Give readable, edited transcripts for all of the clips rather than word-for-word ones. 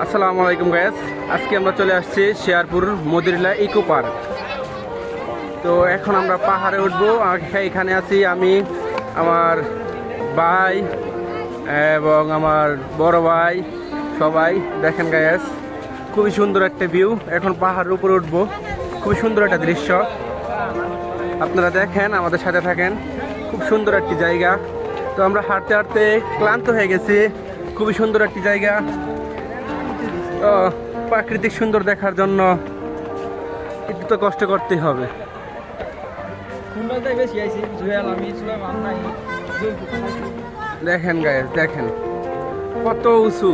আসসালামু আলাইকুম গাইস, আজকে আমরা চলে আসছি শেয়ারপুর মদিরিলা ইকো পার্ক। তো এখন আমরা পাহাড়ে উঠবো। এখানে আছি আমি, আমার ভাই এবং আমার বড় ভাই, সবাই দেখেন গাইস, খুবই সুন্দর একটা ভিউ। এখন পাহাড়ের উপরে উঠবো, খুবই সুন্দর একটা দৃশ্য। আপনারা দেখেন, আমাদের সাথে থাকেন। খুব সুন্দর একটি জায়গা। তো আমরা হাঁটতে হাঁটতে ক্লান্ত হয়ে গেছি। খুবই সুন্দর একটি জায়গা। তো প্রাকৃতিক সুন্দর দেখার জন্য একটু তো কষ্ট করতেই হবে। দেখেন গাইস, দেখেন কত উঁচু।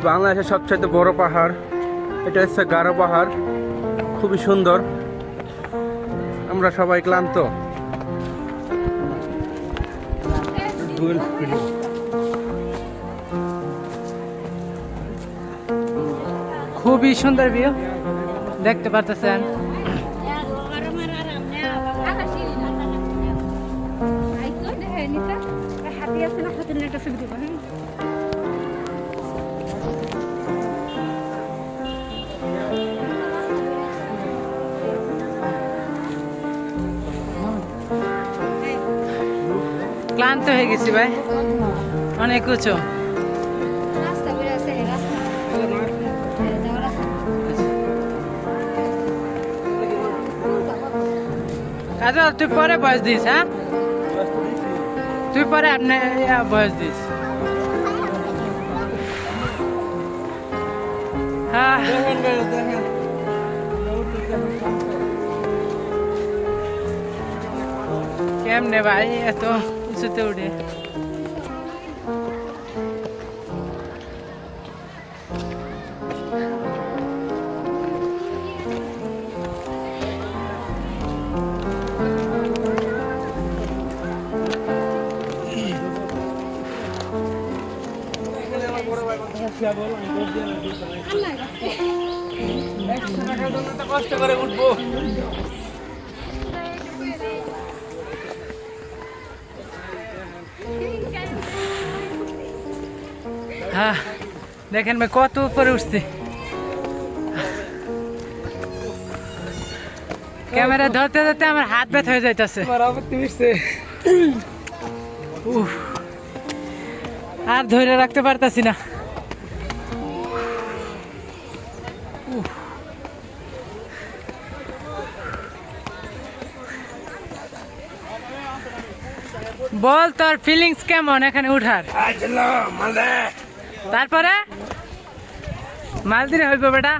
বাংলাদেশের সবচেয়ে বড় পাহাড় এটা হচ্ছে গারো পাহাড়। খুবই সুন্দর। আমরা সবাই ক্লান্ত। খুবই সুন্দর ভিউ দেখতে পাচ্ছেন। ক্লান্ত হয়ে গেছি ভাই, অনেক উঁচু। কাজল তুই পরে বয়স দিস, হ্যাঁ তুই পরে আপনি বয়স দিস। হ্যাঁ কেমনে ভাই এত উঁচুতে উঠে? কষ্ট করে উঠবো। হ্যাঁ দেখেন ভাই কত উপরে উঠছে। ক্যামেরা ধরতে ধরতে আমার হাত ব্যথা হয়ে যাইতেছে। আর ধরে রাখতে পারতাছি না। বল তোর ফিলিংস কেমন এখানে উঠার? তারপরে মালদিনে হইব বেটা,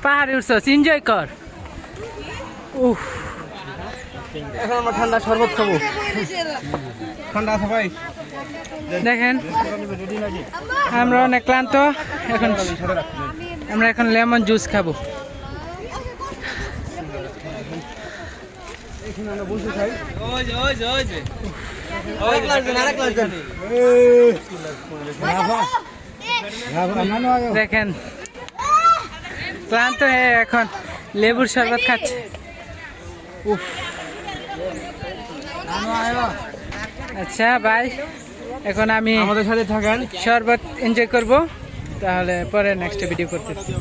পাহাড়ে উঠছস, এনজয় কর। এখন আমরা ঠান্ডা শরবত খাবো। ঠান্ডা আছে ভাই? দেখেন আমরা অনেক ক্লান্ত। এখন আমরা এখন লেমন জুস খাবো। দেখেন ক্লান্ত হয়ে এখন লেবুর শরবত খাচ্ছে। আচ্ছা ভাই, এখন আমি আমাদের সাথে থাকেন, শরবত এনজয় করব। তাহলে পরে নেক্সট ভিডিও করতেছি।